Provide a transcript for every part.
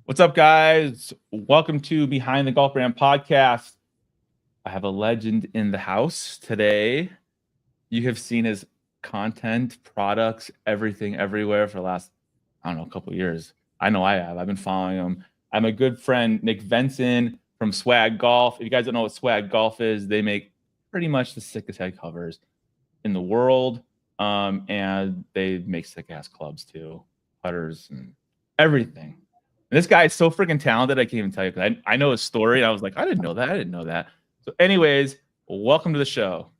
What's up, guys? Welcome to Behind the Golf Brand podcast. I have a legend in the house today. You have seen his content, products, everything, everywhere for the last, a couple of years. I know I have. I've been following him. I'm a good friend, Nick Venson from Swag Golf. If you guys don't know what Swag Golf is, they make pretty much the sickest head covers in the world. And they make sick-ass clubs too, putters and everything. And this guy is so freaking talented, I can't even tell you, because I know his story, and I was like, I didn't know that. So anyways, welcome to the show.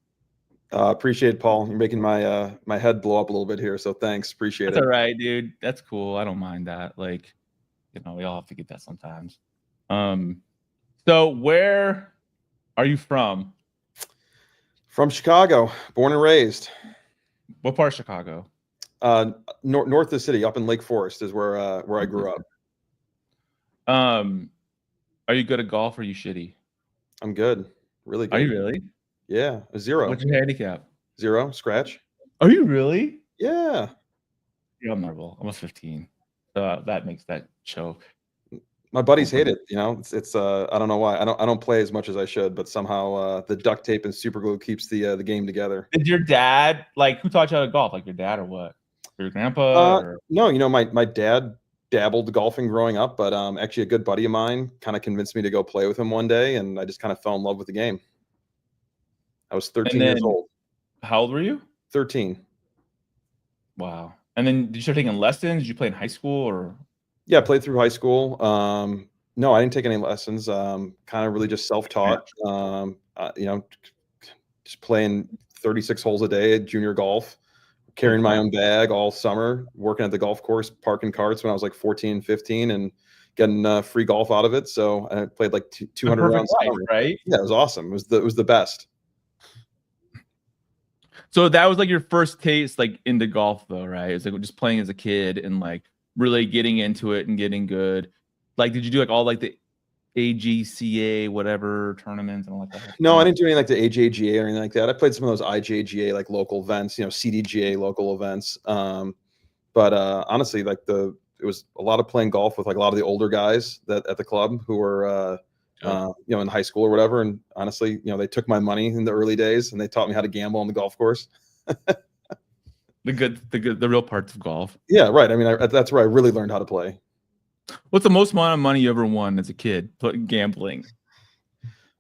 Appreciate it, Paul. You're making my my head blow up a little bit here, so thanks. Appreciate it. That's all right, dude. That's cool. I don't mind that. Like, we all have to get that sometimes. So where are you from? From Chicago, born and raised. What part of Chicago? North of the city, up in Lake Forest is where I grew up. Are you good at golf or are you shitty? I'm good. Really good. Are you really? Yeah, a 0. What's your handicap? 0, scratch. Are you really? Yeah. Yeah, I'm marble. I'm a 15. That makes that show. My buddies hate it. It's I don't know why. I don't play as much as I should, but somehow the duct tape and super glue keeps the game together. Did your dad, who taught you how to golf? Like your dad or what? Your grandpa? No, my dad dabbled golfing growing up, but actually a good buddy of mine kind of convinced me to go play with him one day, and I just kind of fell in love with the game. I was 13 years old. How old were you? 13. Wow. And then did you start taking lessons? Did you play in high school or? Yeah, I played through high school. No, I didn't take any lessons. Kind of really just self-taught. Just playing 36 holes a day at junior golf, carrying my own bag all summer, working at the golf course, parking carts when I was like 14, 15, and getting free golf out of it. So I played like 200 rounds. Life, right? Yeah, it was awesome. It was the best. So that was like your first taste into golf though, right? It's like just playing as a kid and really getting into it and getting good. Did you do all the AGCA whatever tournaments and all that? No, I didn't do anything like the AJGA or anything like that. I played some of those IJGA local events, CDGA local events. But honestly, it was a lot of playing golf with a lot of the older guys at the club who were in high school or whatever. And honestly, they took my money in the early days and they taught me how to gamble on the golf course. the real parts of golf. Yeah, right. I mean, that's where I really learned how to play. What's the most amount of money you ever won as a kid gambling?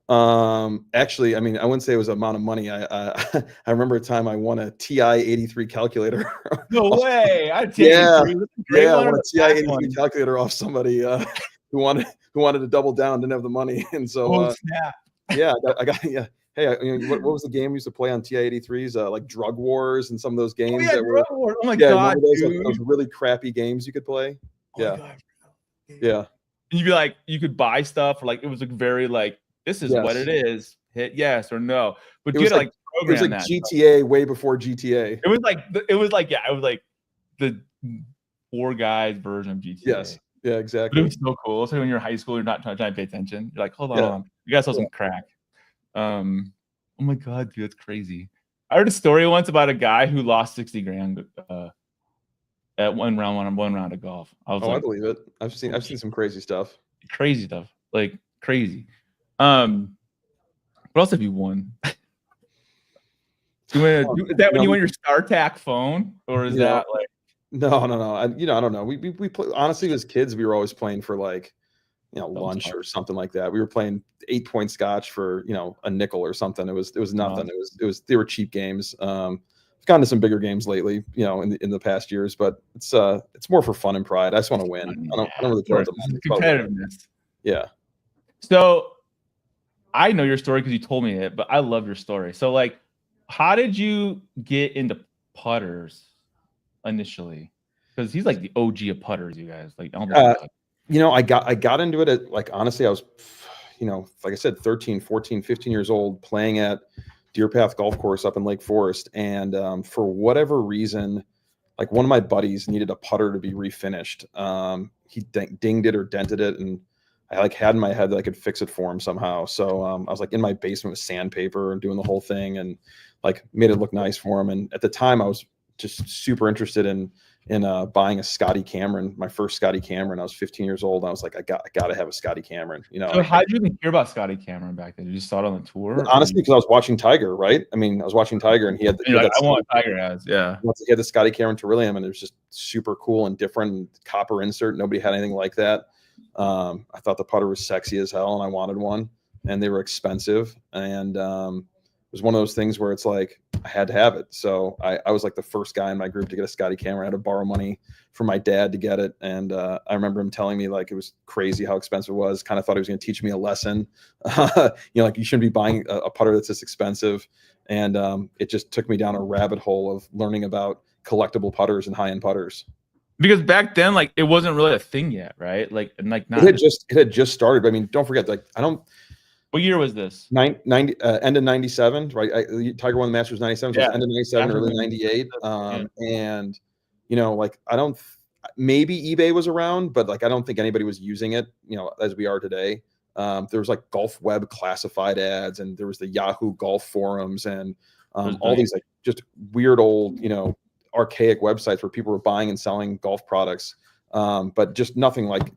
Actually, I mean, I wouldn't say it was amount of money. I remember a time I won a TI 83 calculator. No way! I won a TI 83 calculator off somebody who wanted to double down, didn't have the money, and so yeah, I got yeah. Hey, what was the game we used to play on TI 83s? Like Drug Wars and some of those games that were. Oh my god! Those really crappy games you could play. Yeah. And you'd be like, you could buy stuff, or it was very this is what it is. Hit yes or no. But you had to program that. It was GTA stuff. Way before GTA. It was like the Four Guys version of GTA. Yes. Yeah, exactly. But it was so cool. So when you're in high school, you're not trying to pay attention. You're like, hold on. You guys saw some crack. Oh my god, dude, that's crazy. I heard a story once about a guy who lost 60 grand at one round of golf. I believe it. I've seen some crazy stuff. Crazy. What else have you won? Is that when you won your StarTAC phone, or is that No. I don't know. We play, honestly, as kids, we were always playing for lunch or something like that. We were playing 8-point scotch for a nickel or something. It was nothing. They were cheap games. I've gotten to some bigger games lately, in the past years, but it's more for fun and pride. I just want to win. I don't really care about the competitiveness. Yeah. So I know your story because you told me it, but I love your story. So how did you get into putters initially? Because he's the OG of putters, you guys. I got into it at honestly, I was, like I said, 13, 14, 15 years old playing at Deer Path Golf Course up in Lake Forest. And for whatever reason, one of my buddies needed a putter to be refinished. He dinged it or dented it. And I had in my head that I could fix it for him somehow. So I was in my basement with sandpaper and doing the whole thing and made it look nice for him. And at the time I was just super interested in in buying a Scotty Cameron, my first Scotty Cameron. I was 15 years old. I was like, I got to have a Scotty Cameron. You know, So how did you even hear about Scotty Cameron back then? You just saw it on the tour? honestly, because I was watching Tiger, right? I mean, I was watching Tiger, and he had, And you're like, that I want Tiger has, yeah. he had the Scotty Cameron Terillium, and it was just super cool and different. Copper insert. Nobody had anything like that. I thought the putter was sexy as hell, and I wanted one, and they were expensive. And it was one of those things where it's like I had to have it. So I was like the first guy in my group to get a Scotty Cameron. I had to borrow money from my dad to get it. And I remember him telling me like it was crazy how expensive it was. Kind of thought he was going to teach me a lesson. Like you shouldn't be buying a putter that's this expensive. And it just took me down a rabbit hole of learning about collectible putters and high-end putters. Because back then, like it wasn't really a thing yet, right? Like, and like not it had just started. I mean, don't forget, like what year was this? 90 end of 97, right? Tiger won the Masters 97, so it was end of 97, early 98. And like maybe eBay was around, but like I don't think anybody was using it, as we are today. There was like Golf Web classified ads, and there was the Yahoo Golf forums, and all these like just weird old, archaic websites where people were buying and selling golf products. But just nothing like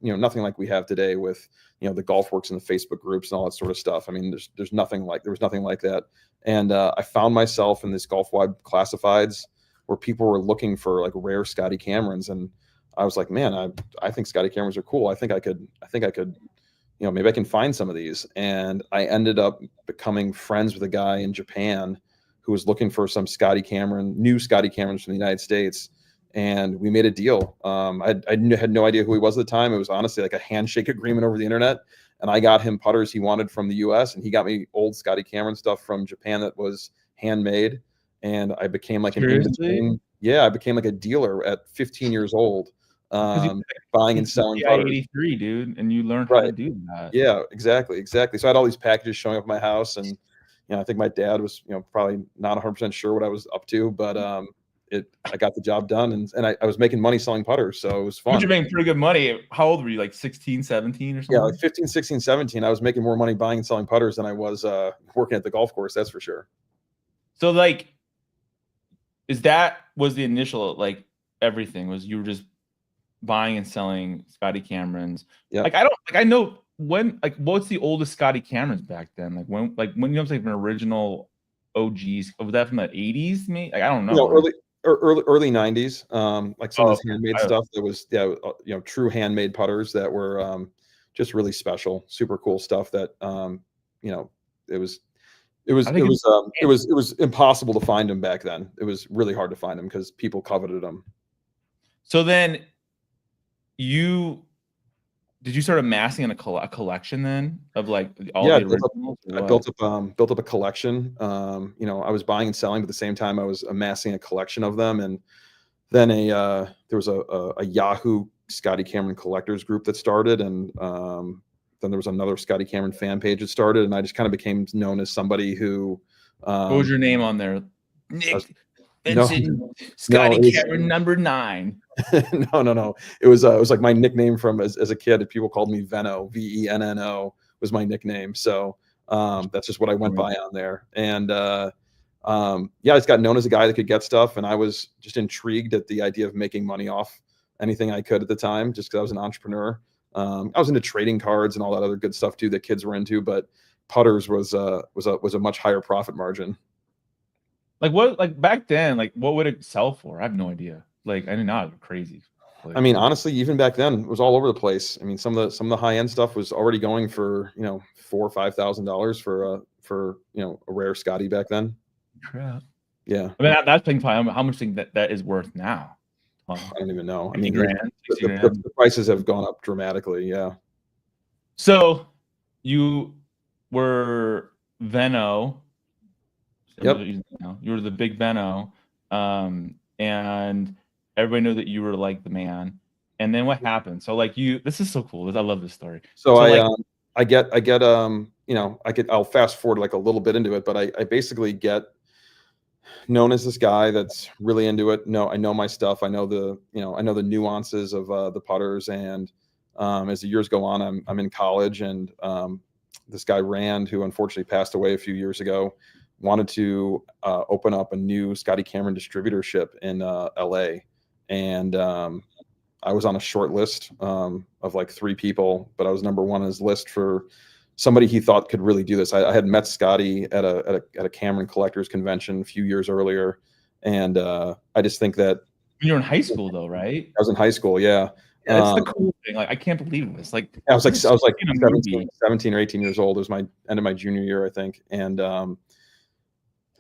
we have today with, the Golf Works and the Facebook groups and all that sort of stuff. I mean, there was nothing like that. And I found myself in this Golf Web classifieds where people were looking for like rare Scotty Camerons. And I was like, man, I think Scotty Camerons are cool. I think I could, maybe I can find some of these. And I ended up becoming friends with a guy in Japan who was looking for some new Scotty Camerons from the United States. And we made a deal. I had no idea who he was at the time. It was honestly like a handshake agreement over the internet. And I got him putters he wanted from the US, and he got me old Scotty Cameron stuff from Japan that was handmade. And I became like I became like a dealer at 15 years old, buying and selling putters. 83, dude, and you learned how to do that. Yeah, exactly. So I had all these packages showing up at my house, and I think my dad was probably not 100% sure what I was up to, but I got the job done, and I was making money selling putters, so it was fun. You're making pretty good money. How old were you? Like 16, 17 or something? Yeah, like 15, 16, 17. I was making more money buying and selling putters than I was working at the golf course, that's for sure. So like, was the initial, like everything was you were just buying and selling Scotty Camerons? Yeah. Like I know when, like, what's the oldest Scotty Camerons back then? Like when like an original OGs, was that from the 80s? Me, like I don't know. Early 90s, like some of this handmade stuff that was true handmade putters that were just really special, super cool stuff that it was impossible to find them back then. It was really hard to find them because people coveted them. So then did you start amassing a collection then of like all the originals? I built up a collection. I was buying and selling, but at the same time I was amassing a collection of them. And then there was a Yahoo Scotty Cameron collectors group that started, and then there was another Scotty Cameron fan page that started, and I just kind of became known as somebody who. What was your name on there? Nick Venson, Scotty Cameron number 9. No. It was like my nickname from as a kid. People called me Venno, Venno was my nickname. So that's just what I went by on there. And I just got known as a guy that could get stuff, and I was just intrigued at the idea of making money off anything I could at the time, just because I was an entrepreneur. I was into trading cards and all that other good stuff too that kids were into, but putters was a much higher profit margin. Like back then, like what would it sell for? I have no idea. Like I did not crazy. I mean, honestly, even back then it was all over the place. I mean, some of the high end stuff was already going for $4,000 or $5,000 for a rare Scotty back then. Crap. Yeah. I mean, that's thing. How much think that is worth now? I don't even know. I mean, the prices have gone up dramatically. Yeah. So you were Venno. Yep. You were the big Venno, and everybody knew that you were like the man. And then what happened? So like this is so cool. I love this story. So I'll fast forward like a little bit into it, but I basically get known as this guy that's really into it. No, I know my stuff. I know the nuances of the putters. And as the years go on, I'm in college, and this guy Rand, who unfortunately passed away a few years ago, wanted to open up a new Scotty Cameron distributorship in LA. and I was on a short list of like 3 people, but I was number 1 on his list for somebody he thought could really do this. I had met Scotty at a Cameron Collectors convention a few years earlier, and I just think that when you're in high school, though, right? I was in high school, yeah. Yeah, that's the cool thing. Like, I can't believe this. Like, I was like 17 or 18 years old. It was my end of my junior year, I think, and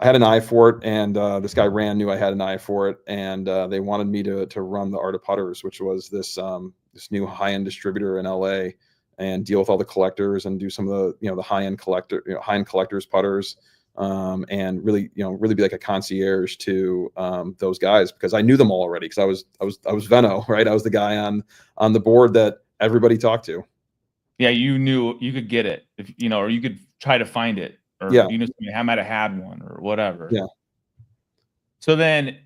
I had an eye for it, and this guy knew I had an eye for it, and they wanted me to run the Art of Putters, which was this new high-end distributor in LA, and deal with all the collectors and do some of the the high-end collectors putters, and really be like a concierge to those guys, because I knew them all already, because I was Veno, right? I was the guy on the board that everybody talked to. Yeah, you knew you could get it, if or you could try to find it. Or somebody I might have had one or whatever. Yeah. So then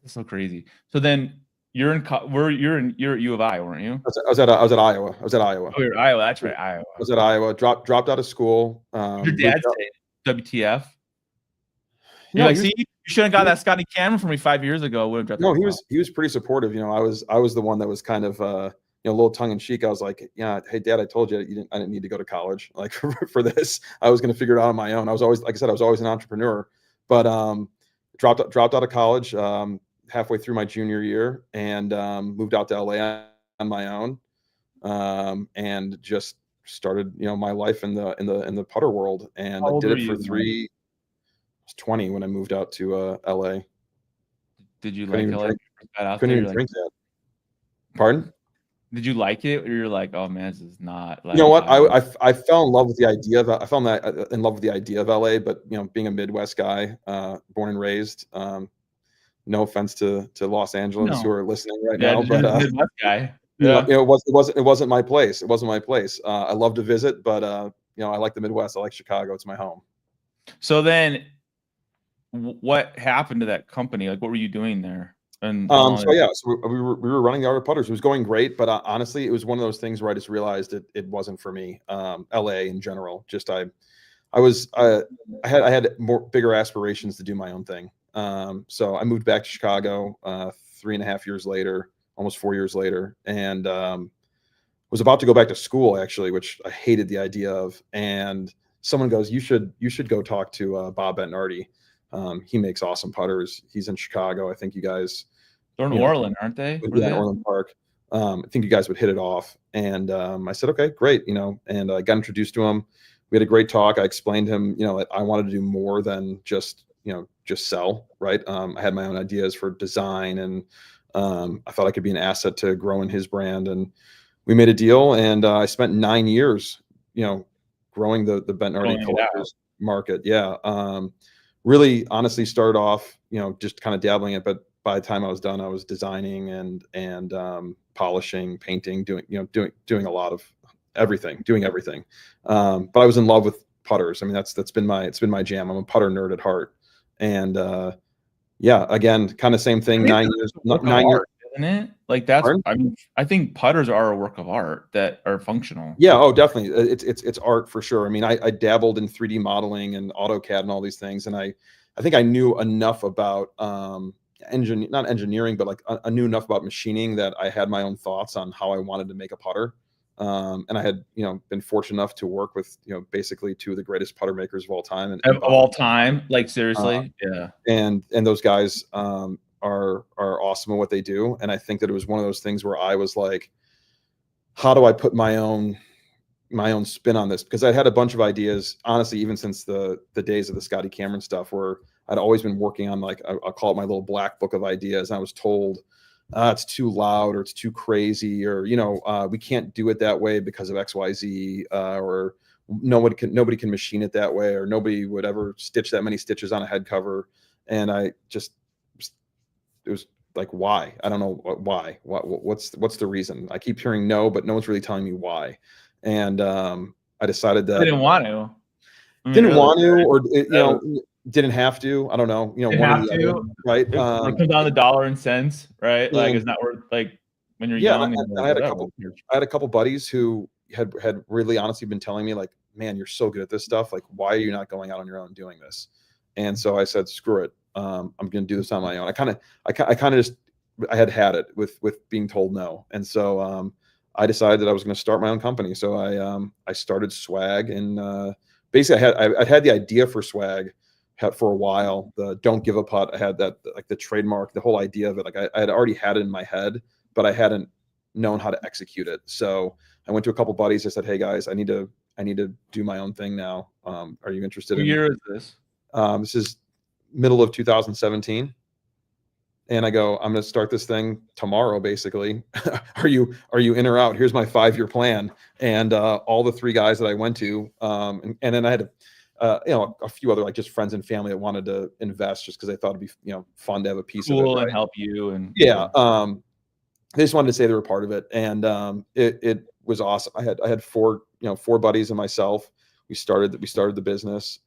it's so crazy. So then you're at U of I, weren't you? I was at Iowa. Oh, you're Iowa. That's right, Iowa. I was at Iowa. Dropped out of school. Your dad say WTF? No, see, you should have got that Scotty camera from me 5 years ago. No, he was pretty supportive. I was the one that was kind of a little tongue in cheek. I was like, yeah, hey Dad, I told you I didn't need to go to college like for this. I was going to figure it out on my own. I was always, like I said, I was always an entrepreneur, but dropped out of college halfway through my junior year, and moved out to LA on my own, and just started my life in the putter world, and I did it for 3. I was 20 when I moved out to LA. Did you like LA? Couldn't even drink that. Pardon? Did you like it, or you're like, oh man, this is not? Like, you know what? I fell in love with the idea of. I fell in love with the idea of LA, but being a Midwest guy, born and raised. No offense to Los Angeles who are listening right now, but Midwest guy. Yeah, it wasn't my place. It wasn't my place. I love to visit, but I like the Midwest. I like Chicago. It's my home. So then, what happened to that company? Like, what were you doing there? And so we were running the Art of Putters. It was going great, but honestly, it was one of those things where I just realized it wasn't for me. LA in general, just I had bigger aspirations to do my own thing. So I moved back to Chicago 3.5 years later, almost 4 years later, and was about to go back to school actually, which I hated the idea of. And someone goes, "You should go talk to Bob Bentinardi. He makes awesome putters. He's in Chicago. I think you guys." They're in Orland, aren't they? In Orland Park. I think you guys would hit it off. And I said, okay, great. And I got introduced to him. We had a great talk. I explained to him, that I wanted to do more than just sell, right? I had my own ideas for design, and I thought I could be an asset to growing his brand. And we made a deal, and I spent 9 years, growing the Bentinardi collectors market. Yeah. Really honestly started off, just kind of dabbling it, but by the time I was done, I was designing and polishing, painting, doing a lot of everything, doing everything. But I was in love with putters. I mean, it's been my jam. I'm a putter nerd at heart. And again, kind of same thing. 9 years, 9 years, isn't it? Like that's. Pardon? I mean, I think putters are a work of art that are functional. Yeah. Oh, definitely. It's art for sure. I mean, I dabbled in 3D modeling and AutoCAD and all these things, and I think I knew enough about not engineering, but like I knew enough about machining that I had my own thoughts on how I wanted to make a putter. And I had, been fortunate enough to work with, basically 2 of the greatest putter makers of all time. Of all time, like seriously, yeah. And those guys are awesome at what they do. And I think that it was one of those things where I was like, how do I put my own spin on this? Because I had a bunch of ideas, honestly, even since the days of the Scotty Cameron stuff, where I'd always been working on, like, I'll call it my little black book of ideas. And I was told, it's too loud, or it's too crazy, or, we can't do it that way because of XYZ, or nobody can machine it that way, or nobody would ever stitch that many stitches on a head cover. And it was like, why? I don't know why. What's the reason? I keep hearing no, but no one's really telling me why. And I decided that I didn't want to. Didn't want to, or didn't have to. I don't know. One have to, right? It comes down to dollar and cents, right? Like, it's not worth, like, when you're young. I had a couple buddies who had really honestly been telling me, like, man, you're so good at this stuff. Like, why are you not going out on your own doing this? And so I said, screw it. I'm going to do this on my own. I kind of just I had it with being told no. And so I decided that I was going to start my own company. So I started Swag, and basically I had the idea for Swag for a while. The don't give a putt. I had that, like, the trademark, the whole idea of it. Like I had already had it in my head, but I hadn't known how to execute it. So I went to a couple buddies. I said, "Hey guys, I need to do my own thing now. Are you interested What in?" year is this? This is middle of 2017. And I go, "I'm going to start this thing tomorrow, basically. Are you in or out? Here's my 5-year plan." And all the 3 guys that I went to, and then I had a few other, like, just friends and family that wanted to invest, just because they thought it'd be fun to have a piece of it. Cool, Right? and help you, and Yeah. They just wanted to say they were part of it, and it was awesome. I had 4 buddies and myself. We started the business.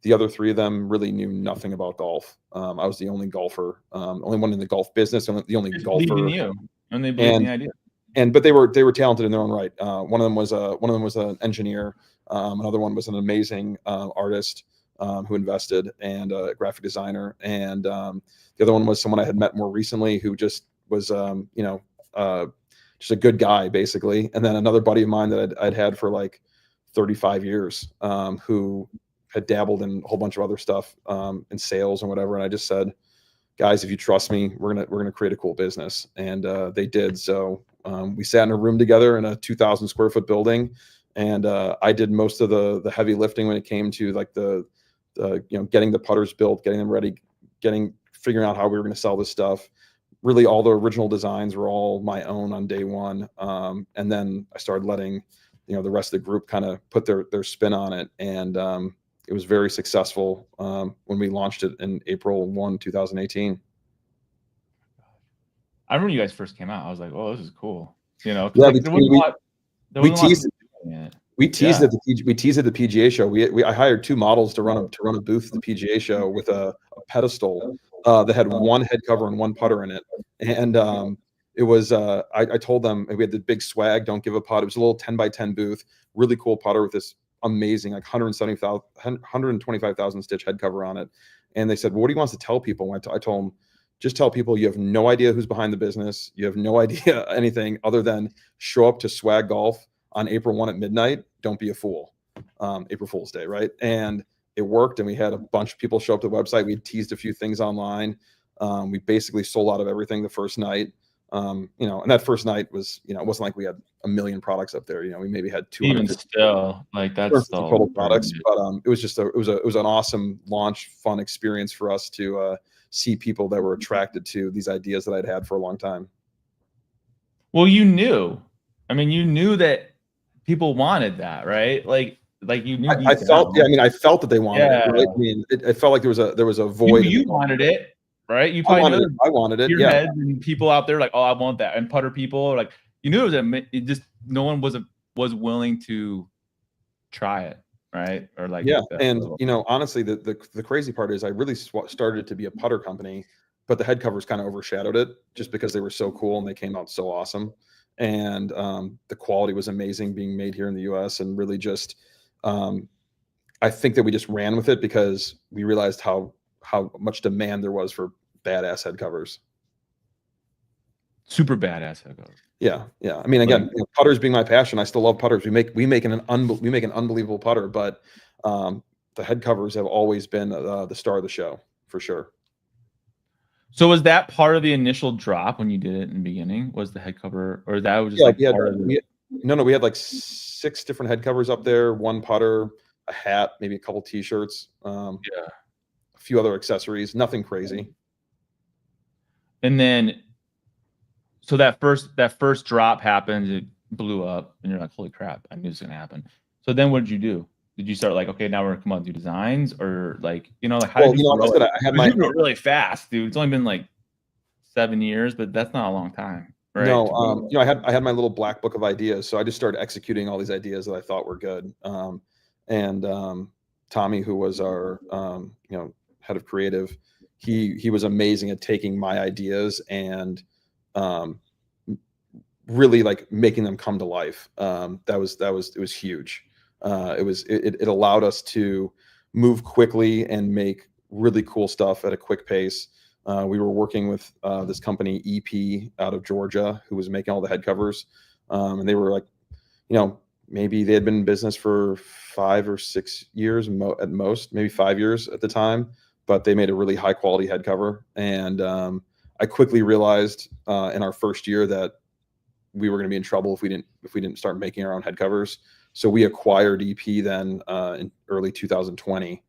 The other 3 of them really knew nothing about golf. I was the only golfer, only one in the golf business, the only just golfer. believed in you, and they believed in the idea. But they were talented in their own right. One of them was an engineer. Another one was an amazing artist who invested, and a graphic designer. And the other one was someone I had met more recently, who just was just a good guy, basically. And then another buddy of mine that I'd had for like 35 years, who had dabbled in a whole bunch of other stuff, in sales and whatever. And I just said, "Guys, if you trust me, we're gonna create a cool business." And they did. So we sat in a room together in a 2,000 square foot building, and I did most of the heavy lifting when it came to, like, the getting the putters built, getting them ready, figuring out how we were going to sell this stuff. Really, all the original designs were all my own on day one. And then I started letting the rest of the group kind of put their spin on it, and it was very successful when we launched it in April 1, 2018. I remember you guys first came out. I was like, "Oh, this is cool." Yeah, We teased it. we teased at the PGA show. I hired 2 models to run a booth at the PGA show with a pedestal that had 1 head cover and 1 putter in it. And it was I told them, we had the big Swag don't give a putt. It was a little 10 by 10 booth, really cool putter with this amazing, like, 125,000 stitch head cover on it. And they said, "Well, what do you want us to tell people?" And I told them, "Just tell people you have no idea who's behind the business. You have no idea anything other than show up to Swag Golf on April 1 at midnight. Don't be a fool." April Fool's Day, right? And it worked. And we had a bunch of people show up to the website. We teased a few things online. We basically sold out of everything the first night. And that first night was, it wasn't like we had a million products up there. We maybe had 200. Even still, like, that's still total products. But it was just it was an awesome launch, fun experience for us to see people that were attracted to these ideas that I'd had for a long time. Well, you knew that people wanted that, right? Like you knew. I felt that they wanted it. Right? I mean, it felt like there was a void. You wanted it, right? You probably I wanted it. Your Yeah. head, and people out there like, "Oh, I want that." And putter people, like, you knew it just no one was willing to try it, right? Or like, yeah. And honestly, the crazy part is I really started it to be a putter company, but the head covers kind of overshadowed it, just because they were so cool and they came out so awesome. And the quality was amazing being made here in the US. And really just I think that we just ran with it because we realized how much demand there was for badass head covers. Super badass head covers. Yeah. I mean, again, putters being my passion, I still love putters. We make an unbelievable putter, but the head covers have always been the star of the show, for sure. So was that part of the initial drop when you did it in the beginning? Was the head cover, or that was just we had like 6 different head covers up there, 1 putter, a hat, maybe a couple t-shirts, a few other accessories, nothing crazy. And then, so that first drop happened, it blew up, and you're like, "Holy crap, I knew this was gonna happen." So then what did you do? Did you start like, "Okay, now we're gonna come out and do designs," or like, like, how did you grow it? I had my You grew it really fast, dude. It's only been like 7 years, but that's not a long time, right? No, I had my little black book of ideas, so I just started executing all these ideas that I thought were good. And Tommy, who was our head of creative, he was amazing at taking my ideas and really, like, making them come to life. It was huge. It allowed us to move quickly and make really cool stuff at a quick pace. We were working with this company EP out of Georgia who was making all the head covers, and they were like, maybe they had been in business for 5 or 6 years at most, maybe 5 years at the time, but they made a really high quality head cover. And I quickly realized in our first year that we were going to be in trouble if we didn't start making our own head covers. So we acquired EP then in early 2020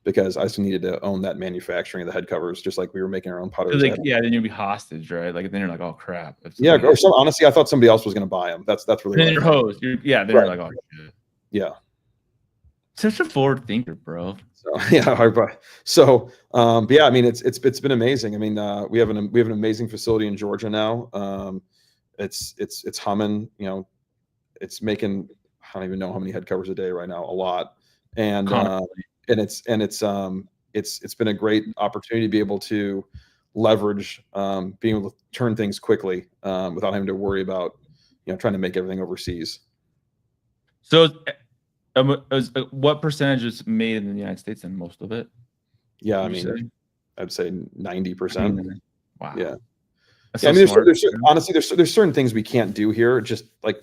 because I just needed to own that manufacturing of the head covers, just like we were making our own putters. Like, yeah, then you'd be hostage, right? Like then you're like, oh crap. Yeah, or so honestly, I thought somebody else was going to buy them. That's really. Then you're hosed. Then right. You're like, oh shit. Yeah. Such a forward thinker, bro. So yeah, so but yeah, I mean it's been amazing. I mean we have an amazing facility in Georgia now. It's humming. It's making, I don't even know how many head covers a day right now. A lot, and it's been a great opportunity to be able to leverage being able to turn things quickly without having to worry about trying to make everything overseas. So what percentage is made in the United States and most of it? Yeah, I mean, I'd say 90%. Wow. Yeah. So I mean, honestly, there's certain things we can't do here. Just like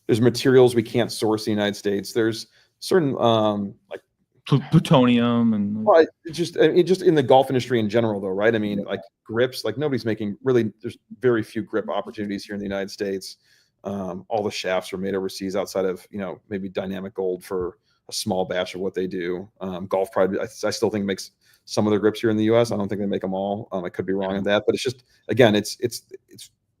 there's materials we can't source in the United States. There's certain like plutonium and just in the golf industry in general, though, right? I mean, like grips, like nobody's making really. There's very few grip opportunities here in the United States. All the shafts are made overseas outside of maybe Dynamic Gold for a small batch of what they do. Golf Pride, I still think makes some of their grips here in the U.S. I don't think they make them all. I could be wrong on that, but it's just, again, it's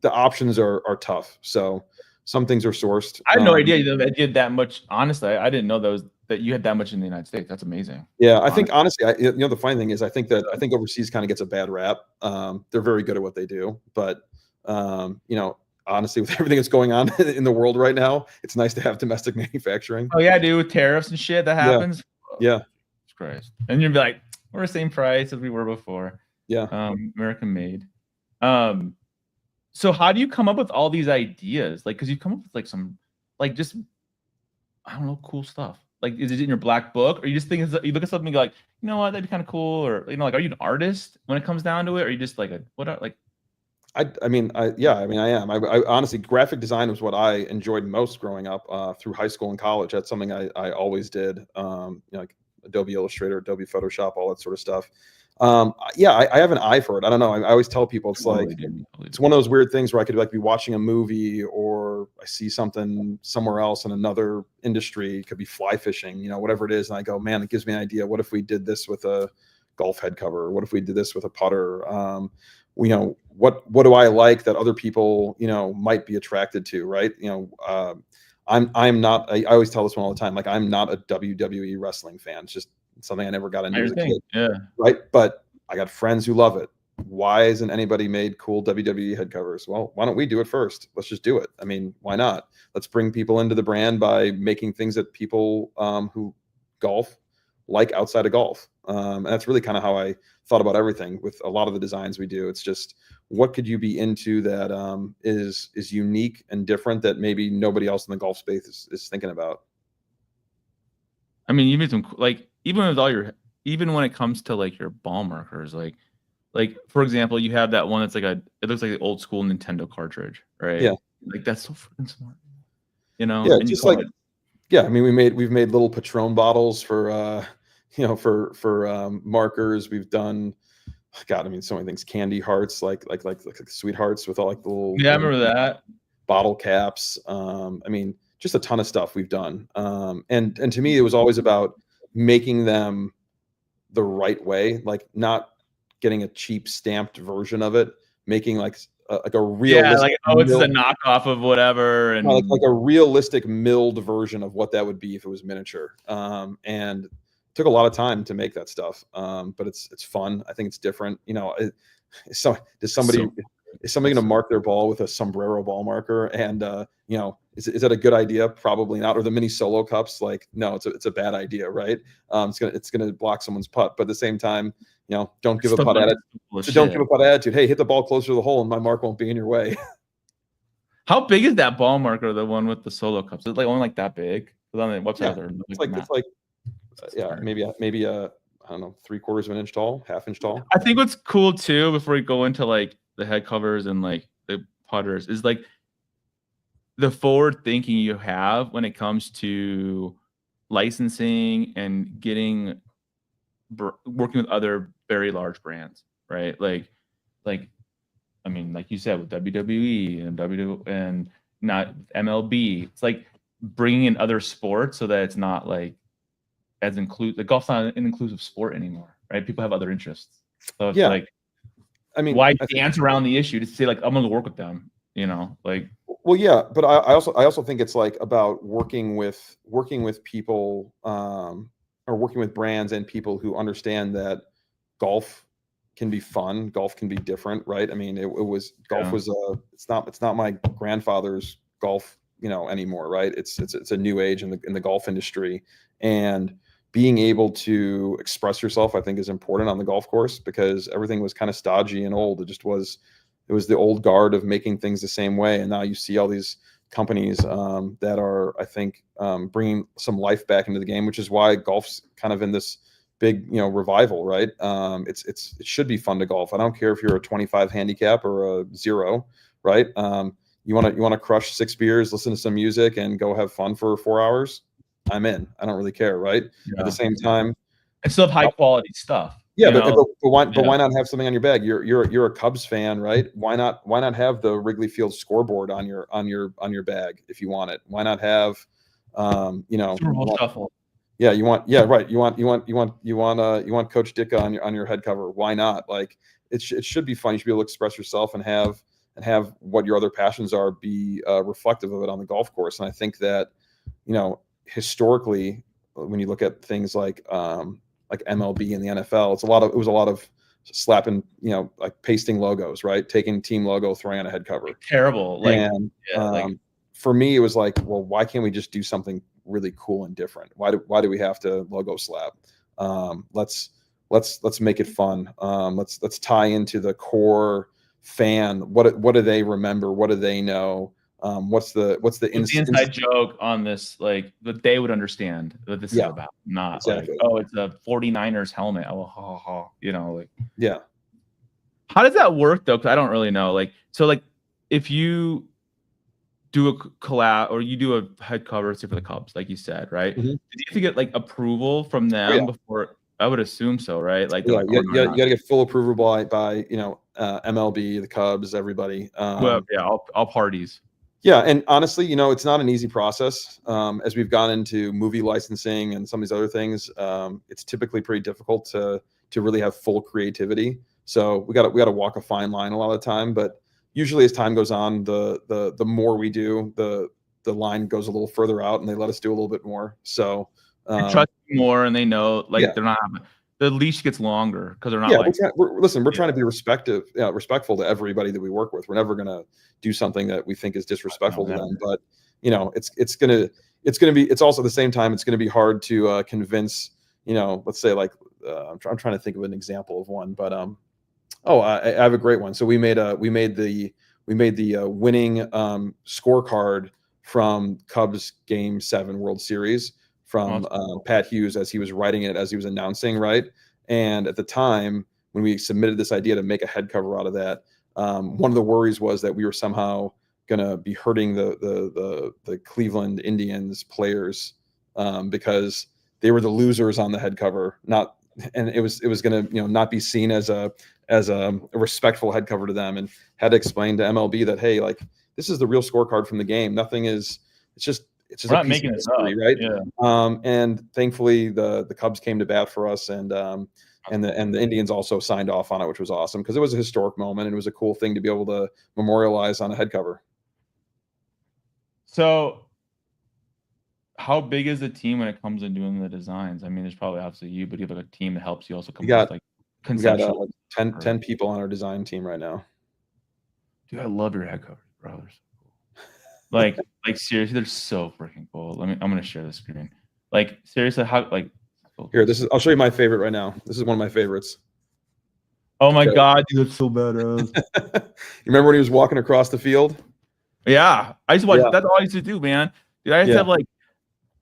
the options are tough. So some things are sourced. I had no idea that you had that much. Honestly, I didn't know that you had that much in the United States. That's amazing. Yeah, I think honestly, the funny thing is, I think overseas kind of gets a bad rap. They're very good at what they do, but honestly, with everything that's going on in the world right now, it's nice to have domestic manufacturing. Oh yeah, dude, with tariffs and shit that happens. Yeah. Christ. And you'd be like, we're the same price as we were before. Yeah. American made. So how do you come up with all these ideas? Like, because you come up with like some, like just, I don't know, cool stuff. Like, is it in your black book, or you just think you look at something and go like, you know what, that'd be kind of cool, or like, are you an artist when it comes down to it, or are you just like I mean, I am. I honestly, graphic design was what I enjoyed most growing up through high school and college. That's something I always did. Like Adobe Illustrator, Adobe Photoshop, all that sort of stuff. I have an eye for it. I don't know. I always tell people it's it's one of those weird things where I could like be watching a movie, or I see something somewhere else in another industry. It could be fly fishing, whatever it is, and I go, man, it gives me an idea. What if we did this with a golf head cover? What if we did this with a putter? What do I like that other people might be attracted to, right? I'm not. I always tell this one all the time. Like, I'm not a WWE wrestling fan. It's just something I never got into as a kid. Yeah. Right. But I got friends who love it. Why hasn't anybody made cool WWE head covers? Well, why don't we do it first? Let's just do it. I mean, why not? Let's bring people into the brand by making things that people who golf like outside of golf. And that's really kind of how I thought about everything with a lot of the designs we do. It's just, what could you be into that is unique and different that maybe nobody else in the golf space is thinking about? I mean, you made some, like, even when it comes to like your ball markers, like for example, you have that one that's like it looks like the old school Nintendo cartridge, right? Yeah. Like, that's so freaking smart. Yeah, and just like, yeah, I mean, we've made little Patron bottles for for markers. We've done, God, I mean, so many things. Candy hearts, like sweethearts with all like the little, yeah, I remember that, bottle caps. I mean, just a ton of stuff we've done. And to me, it was always about making them the right way, like not getting a cheap stamped version of it, making like a realistic, it's a knockoff of whatever, and like a realistic milled version of what that would be if it was miniature. And it took a lot of time to make that stuff, but it's fun. I think it's different. Is somebody going to mark their ball with a sombrero ball marker? And is that a good idea? Probably not. Or the mini solo cups? Like, no, it's a bad idea, right? It's gonna block someone's putt. But at the same time, don't give a putt attitude. So don't give a putt attitude. Hey, hit the ball closer to the hole, and my mark won't be in your way. How big is that ball marker? The one with the solo cups? Is it like only like that big? On the website, maybe I I don't know, 3/4 of an inch tall, half inch tall. I think what's cool too, before we go into like the head covers and like the putters, is like the forward thinking you have when it comes to licensing and getting working with other very large brands, right? Like I mean, like you said, with WWE and not MLB, it's like bringing in other sports so that it's not like as the golf's not an inclusive sport anymore, right? People have other interests, so it's like, I mean, why dance around the issue to say like I'm gonna work with them, like. Well, yeah, but I also think it's like about working with people, or working with brands and people who understand that golf can be fun, golf can be different, right? I mean, golf was it's not my grandfather's golf, anymore, right? It's a new age in the golf industry, and being able to express yourself, I think, is important on the golf course, because everything was kind of stodgy and old. It was the old guard of making things the same way, and now you see all these companies that are, I think, bringing some life back into the game, which is why golf's kind of in this big, revival, right? It should be fun to golf. I don't care if you're a 25 handicap or a 0, right? You want to crush 6 beers, listen to some music, and go have fun for 4 hours. I'm in. I don't really care, right? Yeah. At the same time, and still have high quality stuff. Yeah, but why not have something on your bag? You're a Cubs fan, right? Why not have the Wrigley Field scoreboard on your bag if you want it? Why not have Super Bowl shuffle? Yeah, you want Coach Dicka on your head cover. Why not? Like, it should be fun. You should be able to express yourself and have what your other passions are be reflective of it on the golf course. And I think that, historically, when you look at things like MLB and the NFL, it was a lot of slapping, like pasting logos, right? Taking team logo, throwing on a head cover. Terrible. For me, it was like, well, why can't we just do something really cool and different? Why do we have to logo slap? Let's make it fun. Let's tie into the core fan. What do they remember? What do they know? What's the inside joke on this, like, that they would understand what this is about, not exactly. Like, oh, it's a 49ers helmet. Oh, yeah. How does that work though? Because I don't really know. Like, so like if you do a collab or you do a head cover for the Cubs, like you said, right? Mm-hmm. Did you have to get like approval from them before? I would assume so, right? Like, you got to get full approval by MLB, the Cubs, everybody. All parties. Yeah, and honestly, it's not an easy process. As we've gone into movie licensing and some of these other things, it's typically pretty difficult to really have full creativity. So we got to walk a fine line a lot of the time. But usually, as time goes on, the more we do, the line goes a little further out, and they let us do a little bit more. So they trust more, and they know they're not. The leash gets longer because they're not. Yeah, we're trying to be respectful to everybody that we work with. We're never going to do something that we think is disrespectful to them. But it's also at the same time, it's going to be hard to convince. Let's say I'm trying to think of an example of one, but I have a great one. So we made the winning scorecard from Cubs Game 7 World Series from Pat Hughes as he was writing it, as he was announcing, right? And at the time when we submitted this idea to make a head cover out of that, one of the worries was that we were somehow going to be hurting the Cleveland Indians players because they were the losers on the head cover, and it was going to not be seen as a respectful head cover to them, and had to explain to MLB that, hey, like, this is the real scorecard from the game. Nothing is. It's just we're not making it up, right? Yeah. And thankfully the Cubs came to bat for us, and the Indians also signed off on it, which was awesome because it was a historic moment and it was a cool thing to be able to memorialize on a head cover. So how big is the team when it comes to doing the designs? I mean, there's probably obviously you, but you have like a team that helps you also come up with like conceptual. We got 10 people on our design team right now. Dude, I love your head covers, brothers. Like seriously, they're so freaking cool. I'm gonna share the screen. Like, seriously, how here, I'll show you my favorite right now. This is one of my favorites. Oh my god, dude, that's so badass. You remember when he was walking across the field? Yeah. I used to watch that's all I used to do, man. Dude, I used to have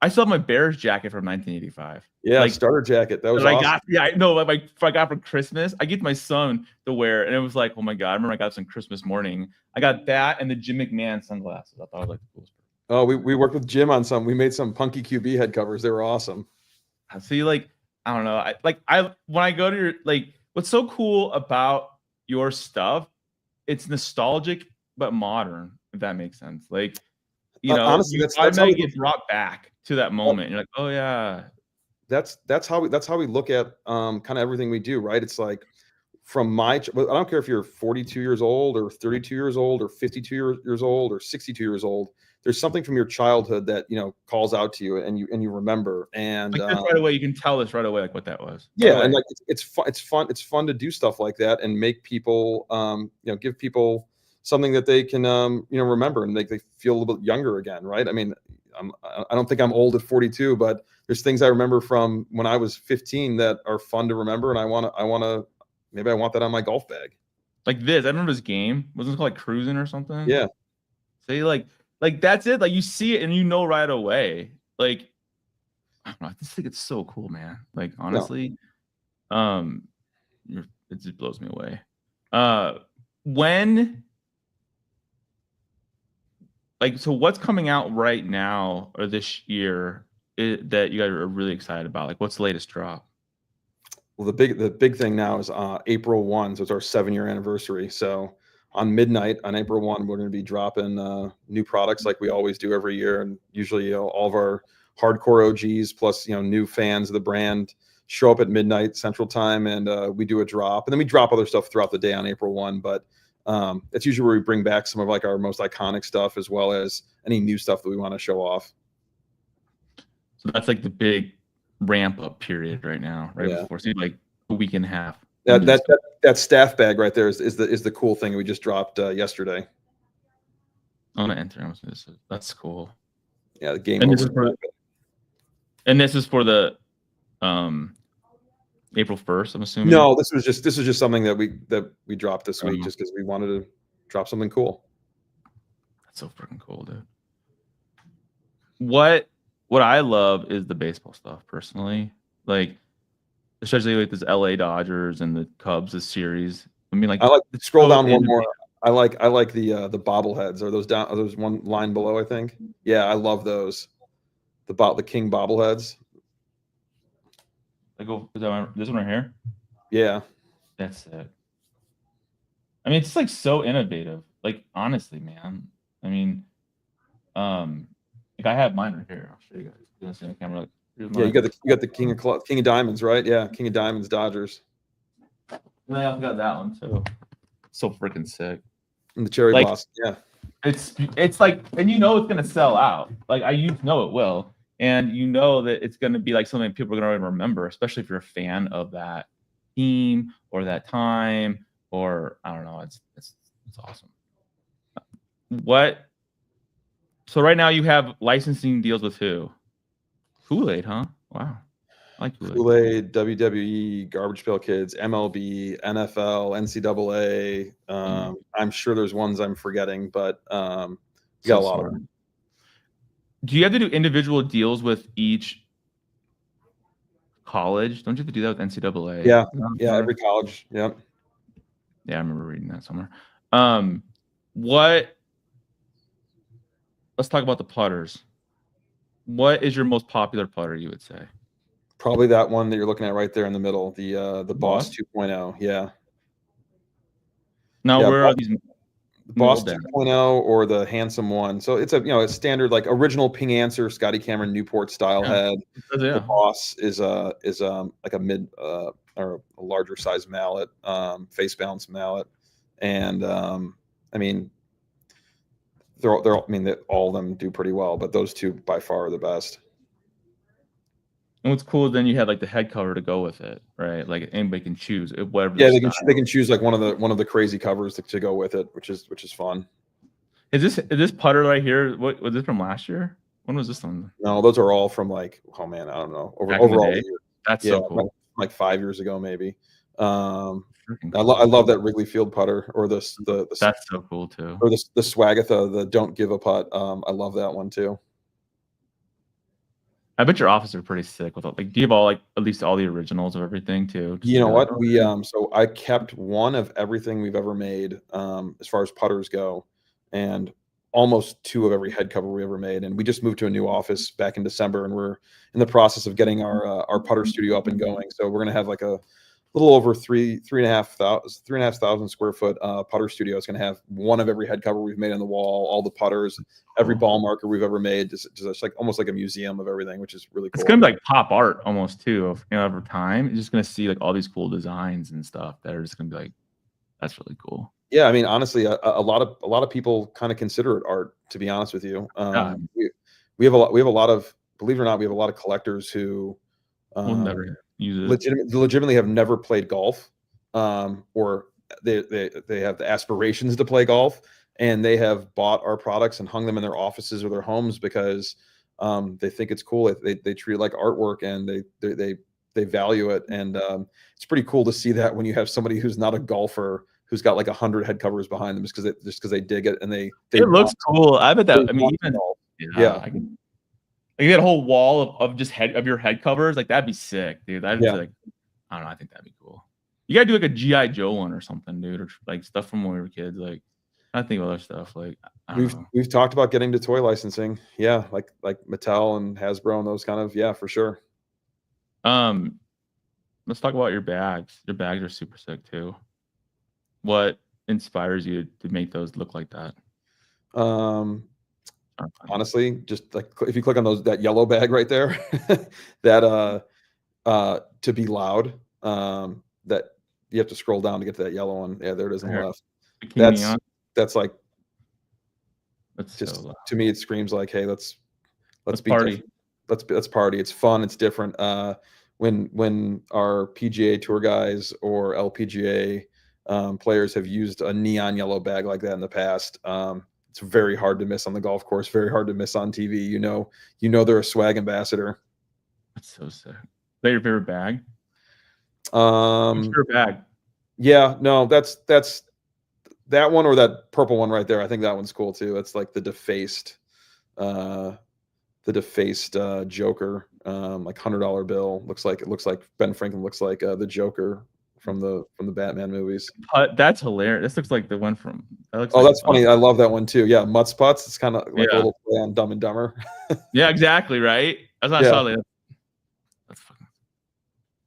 I still have my Bears jacket from 1985. Yeah, like starter jacket. That was that awesome. I got. Yeah, I know. Like I got for Christmas. I get my son to wear, and it was like, oh my god! I remember I got this on Christmas morning. I got that and the Jim McMahon sunglasses. I thought I was like the coolest. Oh, we worked with Jim on some. We made some punky QB head covers. They were awesome. See, like I don't know. When I go to your what's so cool about your stuff, it's nostalgic but modern. If that makes sense. Like honestly, you that's how we get brought back to that moment. You're like, oh yeah. That's how we look at kind of everything we do, right? It's like from I don't care if you're 42 years old or 32 years old or 52 years old or 62 years old. There's something from your childhood that calls out to you and you remember. And like right away, you can tell us right away like what that was. Yeah, and like it's fun to do stuff like that and make people give people something that they can remember and make they feel a little bit younger again, right? I mean, I don't think I'm old at 42, but there's things I remember from when I was 15 that are fun to remember, and I want that on my golf bag. Like this, I remember this game. Wasn't it called like Cruising or something? Yeah. Say like that's it. Like you see it and you know right away. Like I don't know. I just think it's so cool, man. Like honestly, it just blows me away. So what's coming out right now or this year that you guys are really excited about? Like, what's the latest drop? Well, the big thing now is April 1, so it's our 7-year anniversary. So on midnight on April 1, we're going to be dropping new products like we always do every year, and usually all of our hardcore OGs plus new fans of the brand show up at midnight Central Time, and we do a drop, and then we drop other stuff throughout the day on April 1. But it's usually where we bring back some of like our most iconic stuff as well as any new stuff that we want to show off. So that's like the big ramp up period right now, right? Yeah. Before, so like a week and a half. That staff bag right there is the cool thing we just dropped yesterday. I'm gonna enter. That's cool. Yeah, the game. And this is for the April 1st, I'm assuming. No, this was just something that we dropped this week just because we wanted to drop something cool. That's so freaking cool, dude. What I love is the baseball stuff personally, like especially like this LA Dodgers and the Cubs, this series. I mean, like I like scroll down one more. I like the bobbleheads. Are those one line below? I think. Yeah, I love those. The King bobbleheads. Is that this one right here? Yeah, that's it. I mean, it's like so innovative. Like honestly, man. I mean, like I have mine right here. I'll show you guys. You see the camera? Yeah, you got the King of Diamonds, right? Yeah, King of Diamonds, Dodgers. And I also got that one too. So freaking sick. And the Cherry Blossom, yeah. It's like, and it's gonna sell out. Like you know it will, and you know that it's gonna be like something people are gonna remember, especially if you're a fan of that team or that time, or I don't know. It's awesome. So right now you have licensing deals with who? Kool-Aid, huh? Wow. I like Kool-Aid, WWE, Garbage Pail Kids, MLB, NFL, NCAA. I'm sure there's ones I'm forgetting, but you got a lot of them. Do you have to do individual deals with each college? Don't you have to do that with NCAA? Yeah, every college. Yep. Yeah, I remember reading that somewhere. Let's talk about the putters. What is your most popular putter, you would say? Probably that one that you're looking at right there in the middle, the Boss 2.0. Yeah. Now, where are these? The Boss 2.0 or the Handsome one. So it's a standard like original Ping Answer Scotty Cameron Newport style head. The Boss is like a mid or a larger size mallet, face balance mallet, and I mean. All of them do pretty well, but those two by far are the best. And what's cool, then you have like the head cover to go with it, right? Like anybody can choose whatever. Yeah, they can choose like one of the crazy covers to go with it, which is fun. Is this putter right here? What was this from last year? When was this one? No, those are all from like, oh man, I don't know. Overall, that's so cool. Like 5 years ago, maybe. I love that Wrigley Field putter, or the that's so cool too. Or the Swagatha, the Don't Give a Putt. I love that one too. I bet your office are pretty sick with it. Like, do you have all like at least all the originals of everything too? Just You to know be like, what? We so I kept one of everything we've ever made, as far as putters go, and almost two of every head cover we ever made. And we just moved to a new office back in December, and we're in the process of getting our putter studio up and going. So we're gonna have like a little over 3,500 square foot putter studio. It's gonna have one of every head cover we've made on the wall, all the putters, every ball marker we've ever made, just like almost like a museum of everything, which is really cool. it's gonna be like pop art almost too. Of, over time, you're just gonna see like all these cool designs and stuff that are just gonna be like, that's really cool. Yeah, I mean, honestly, a lot of people kind of consider it art. To be honest with you, Yeah. we have a lot of, believe it or not, we have a lot of collectors who We'll never use it. legitimately have never played golf, or they have the aspirations to play golf, and they have bought our products and hung them in their offices or their homes because they think it's cool. They treat it like artwork, and they value it, and it's pretty cool to see that when you have somebody who's not a golfer who's got like 100 head covers behind them just because they dig it and they It looks cool. I bet that. I mean, even yeah. I can, like, you get a whole wall of just your head covers. Like, that'd be sick, dude. That'd be like, I don't know. I think that'd be cool. You gotta do like a GI Joe one or something, dude, or like stuff from when we were kids. Like, I think of other stuff. Like, we've talked about getting to toy licensing. Yeah, like Mattel and Hasbro and those kind of, yeah, for sure. Let's talk about your bags. Your bags are super sick too. What inspires you to make those look like that? Honestly, just like if you click on that yellow bag right there, that to be loud, that you have to scroll down to get to that yellow one. Yeah, there it is on the left. That's like, that's just so to me, it screams like, hey, let's party. Let's party. It's fun. It's different. When our PGA Tour guys or LPGA players have used a neon yellow bag like that in the past, it's very hard to miss on the golf course. Very hard to miss on TV. You know they're a swag ambassador. That's so sick. Is that your favorite bag? What's your bag? Yeah, no, that's that one or that purple one right there. I think that one's cool too. It's like the defaced Joker, like $100 bill. Looks like Ben Franklin looks like the Joker from the Batman movies. That's hilarious. This looks like the one from. That's funny. I love that one too. Yeah, Mutts Putts. It's kind of like a little play on Dumb and Dumber. Yeah, exactly. Right. That's what I saw. Like, that's fucking.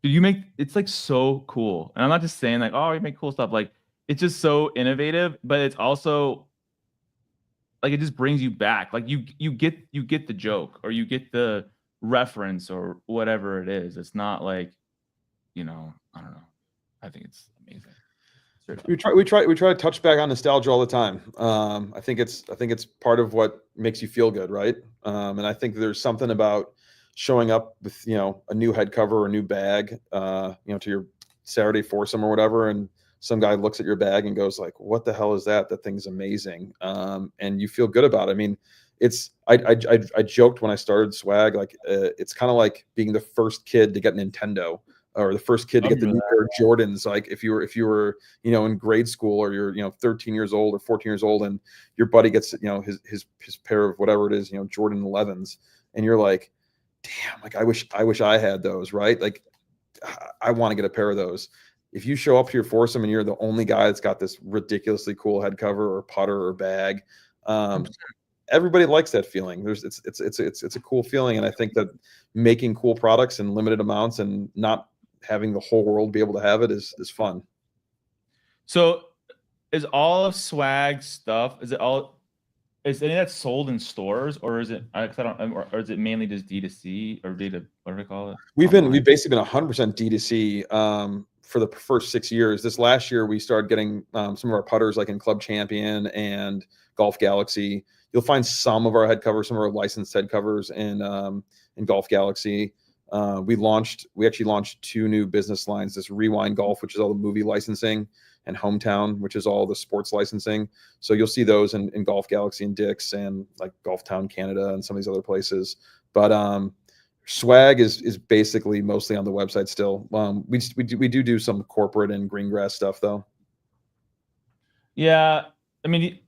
Dude, it's like so cool, and I'm not just saying like, oh, you make cool stuff. Like, it's just so innovative, but it's also like it just brings you back. Like you get the joke, or you get the reference, or whatever it is. It's not like, I don't know. I think it's amazing. We try to touch back on nostalgia all the time. I think it's part of what makes you feel good, right? And I think there's something about showing up with a new head cover or a new bag, to your Saturday foursome or whatever, and some guy looks at your bag and goes like, "What the hell is that? That thing's amazing," and you feel good about it. I mean, I joked when I started Swag, like it's kind of like being the first kid to get Nintendo, or the first kid to get the new pair of Jordans. Like if you were in grade school, or you're 13 years old or 14 years old, and your buddy gets his pair of whatever it is, Jordan 11s, and you're like, damn, like I wish I had those, right? Like I want to get a pair of those. If you show up to your foursome and you're the only guy that's got this ridiculously cool head cover or putter or bag, everybody likes that feeling. It's a cool feeling, and I think that making cool products in limited amounts and not having the whole world be able to have it is fun. So, is all of Swag stuff? Is any of that sold in stores, or is it? Or is it mainly just D2C or what do we call it? We've basically been 100% D2C for the first 6 years. This last year, we started getting some of our putters like in Club Champion and Golf Galaxy. You'll find some of our head covers, some of our licensed head covers in Golf Galaxy. We actually launched 2 new business lines: this Rewind Golf, which is all the movie licensing, and Hometown, which is all the sports licensing. So you'll see those in Golf Galaxy and Dick's and like Golf Town Canada and some of these other places. But Swag is basically mostly on the website still. We do some corporate and green grass stuff though. Yeah, I mean,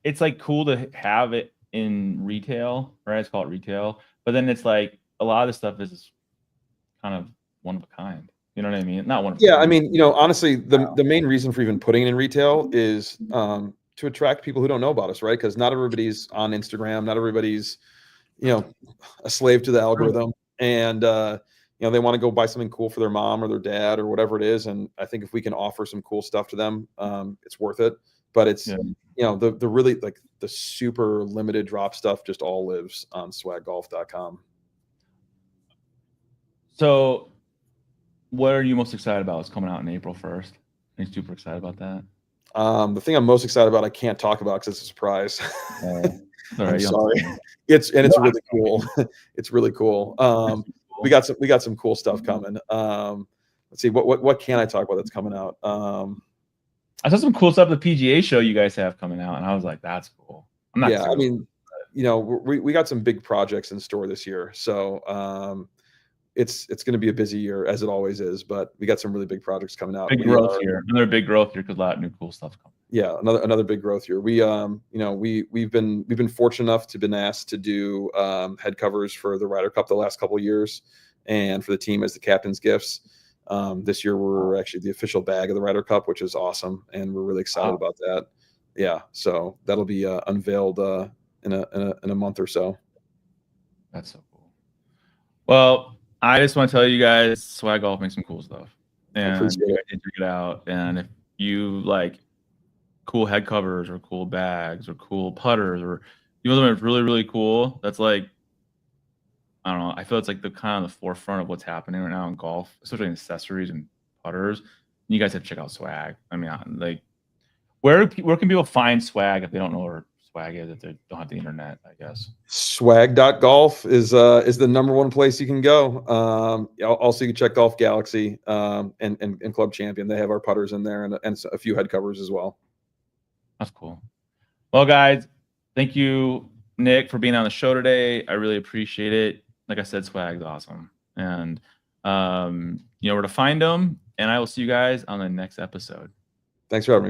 it's like cool to have it in retail, right? Let's call it retail. But then it's like a lot of this stuff is kind of one of a kind. You know what I mean? Not one of a Yeah, kind. I mean, you know, honestly, the main reason for even putting it in retail is to attract people who don't know about us, right? Because not everybody's on Instagram, not everybody's, you know, a slave to the algorithm, and you know, they want to go buy something cool for their mom or their dad or whatever it is. And I think if we can offer some cool stuff to them, it's worth it. But it's Yeah. you know, the really like the super limited drop stuff just all lives on swaggolf.com. So, what are you most excited about? It's coming out in April 1st. Are you super excited about that? The thing I'm most excited about, I can't talk about because it's a surprise. All I'm right, sorry. It's really cool. It's really cool. We got some cool stuff coming. Let's see what can I talk about that's coming out. I saw some cool stuff at the PGA show you guys have coming out, and I was like, that's cool. I'm not Yeah, I mean, you know, we got some big projects in store this year, so it's going to be a busy year as it always is. But we got some really big projects coming out. Big growth here. Another big growth here because a lot of new cool stuff's coming. Yeah, another big growth year. We you know, we've been fortunate enough to been asked to do head covers for the Ryder Cup the last couple of years, and for the team as the captain's gifts. This year we're actually the official bag of the Ryder Cup, which is awesome, and we're really excited about that. Yeah, so that'll be unveiled in a month or so. That's so cool. Well, I just want to tell you guys, Swag Golf makes some cool stuff, and you guys need to check it out. And if you like cool head covers or cool bags or cool putters, or you know something that's really, really cool, that's like, I don't know, I feel it's like the kind of the forefront of what's happening right now in golf, especially in accessories and putters. You guys have to check out Swag. I mean, like, where can people find Swag if they don't know where Swag is, if they don't have the internet, I guess? Swag.golf is the #1 place you can go. Also, you can check Golf Galaxy and Club Champion. They have our putters in there and a few head covers as well. That's cool. Well, guys, thank you, Nick, for being on the show today. I really appreciate it. Like I said, Swag's awesome. And you know where to find them. And I will see you guys on the next episode. Thanks for having me, Paul.